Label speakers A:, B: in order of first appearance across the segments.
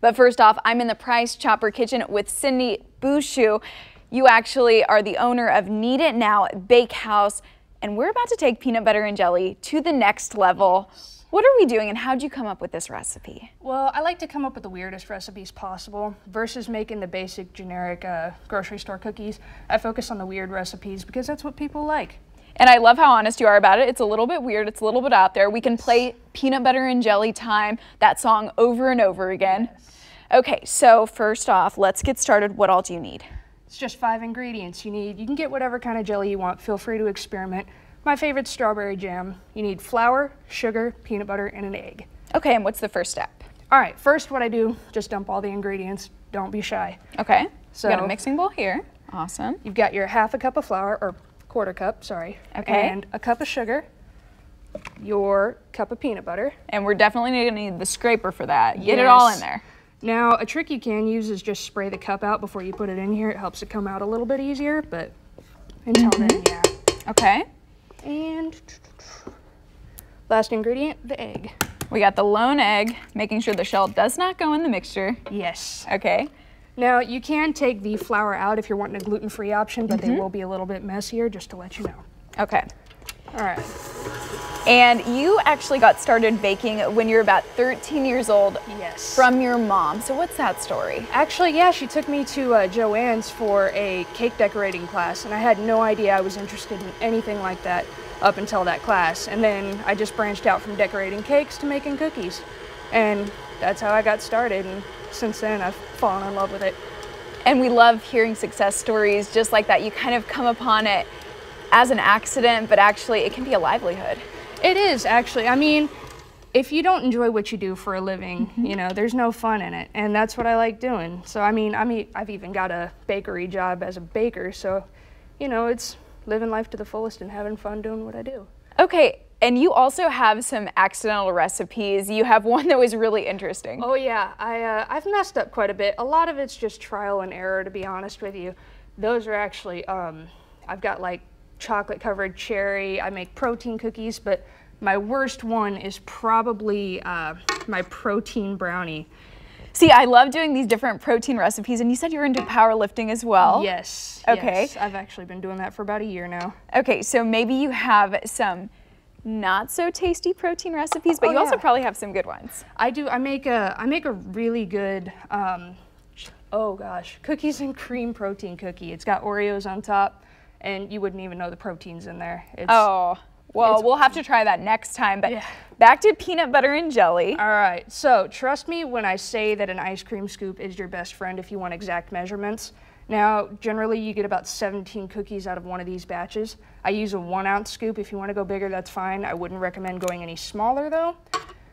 A: But first off, I'm in the Price Chopper kitchen with Cydney Bushue. You actually are the owner of Knead It Now Bakehouse, and we're about to take peanut butter and jelly to the next level. What are we doing, and how'd you come up with this recipe?
B: Well, I like to come up with the weirdest recipes possible versus making the basic generic grocery store cookies. I focus on the weird recipes because that's what people like.
A: And I love how honest you are about it. It's a little bit weird, it's a little bit out there. We can play Peanut Butter and Jelly Time, that song, over and over again.
B: Yes.
A: Okay, so first off, let's get started. What all do you need?
B: It's just 5 ingredients you need. You can get whatever kind of jelly you want. Feel free to experiment. My favorite, strawberry jam. You need flour, sugar, peanut butter, and an egg.
A: Okay, and what's the first step?
B: All right, first what I do, just dump all the ingredients. Don't be shy.
A: Okay,
B: so
A: you got a mixing bowl here. Awesome.
B: You've got your half a cup of flour, or quarter cup, sorry.
A: Okay.
B: And a cup of sugar, your cup of peanut butter.
A: And we're definitely gonna need the scraper for that. Get
B: Yes.
A: it all in there.
B: Now, a trick you can use is just spray the cup out before you put it in here. It helps it come out a little bit easier, but until then, yeah.
A: Okay.
B: And last ingredient, the egg.
A: We got the lone egg, making sure the shell does not go in the mixture.
B: Yes.
A: Okay.
B: Now, you can take the flour out if you're wanting a gluten-free option, but they will be a little bit messier, just to let you know.
A: Okay.
B: All right.
A: And you actually got started baking when you were about 13 years old.
B: Yes.
A: From your mom. So what's that story?
B: Actually, yeah, she took me to Joanne's for a cake decorating class, and I had no idea I was interested in anything like that up until that class. And then I just branched out from decorating cakes to making cookies. And that's how I got started, and since then I've fallen in love with it.
A: And we love hearing success stories just like that. You kind of come upon it as an accident, but actually it can be a livelihood.
B: It is, actually. I mean, if you don't enjoy what you do for a living, you know, there's no fun in it, and that's what I like doing. So, I mean, I've even got a bakery job as a baker, so, you know, it's living life to the fullest and having fun doing what I do.
A: Okay, and you also have some accidental recipes. You have one that was really interesting.
B: Oh yeah, I've messed up quite a bit. A lot of it's just trial and error, to be honest with you. Those are actually, I've got like chocolate covered cherry. I make protein cookies, but my worst one is probably my protein brownie.
A: See, I love doing these different protein recipes, and you said you were into powerlifting as well.
B: Yes.
A: Okay.
B: Yes, I've actually been doing that for about a year now.
A: Okay, so maybe you have some not so tasty protein recipes, but you also probably have some good ones.
B: I do. I make a really good oh gosh, cookies and cream protein cookie. It's got Oreos on top, and you wouldn't even know the protein's in there.
A: Well, we'll have to try that next time, but back to peanut butter and jelly.
B: All right, so trust me when I say that an ice cream scoop is your best friend if you want exact measurements. Now, generally you get about 17 cookies out of one of these batches. I use a 1 ounce scoop. If you want to go bigger, that's fine. I wouldn't recommend going any smaller though.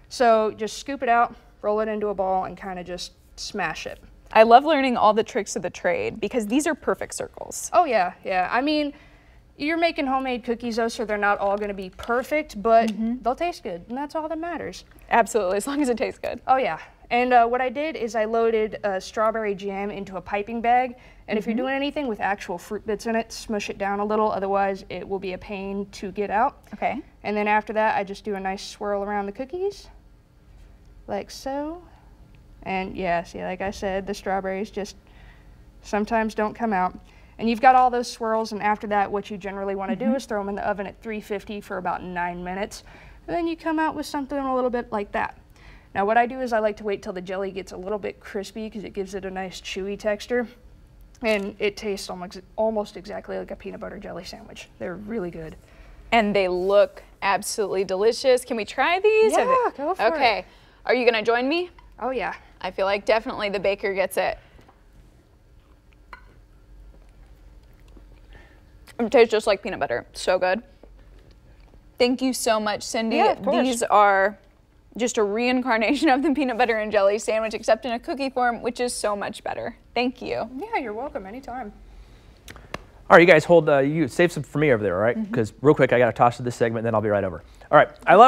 B: So just scoop it out, roll it into a ball, and kind of just smash it.
A: I love learning all the tricks of the trade because these are perfect circles.
B: Oh yeah, yeah. I mean, you're making homemade cookies though, so they're not all going to be perfect, but they'll taste good, and that's all that matters.
A: Absolutely, as long as it tastes good.
B: Oh yeah. And what I did is I loaded strawberry jam into a piping bag, and if you're doing anything with actual fruit bits in it, smush it down a little, otherwise it will be a pain to get out.
A: Okay.
B: And then after that, I just do a nice swirl around the cookies, like so. And yeah, see, like I said, the strawberries just sometimes don't come out. And you've got all those swirls, and after that, what you generally want to do is throw them in the oven at 350 for about 9 minutes. And then you come out with something a little bit like that. Now what I do is I like to wait till the jelly gets a little bit crispy because it gives it a nice chewy texture. And it tastes almost exactly like a peanut butter jelly sandwich. They're really good.
A: And they look absolutely delicious. Can we try these?
B: Yeah, go for it.
A: Okay. Are you gonna join me?
B: Oh yeah.
A: I feel like definitely the baker gets it. It tastes just like peanut butter. So good. Thank you so much, Cydney.
B: Yeah, of course.
A: These are just a reincarnation of the peanut butter and jelly sandwich, except in a cookie form, which is so much better. Thank you.
B: Yeah, you're welcome anytime.
C: All right, you guys hold, you save some for me over there, all right? Because real quick, I got to toss to this segment, and then I'll be right over. All right, I love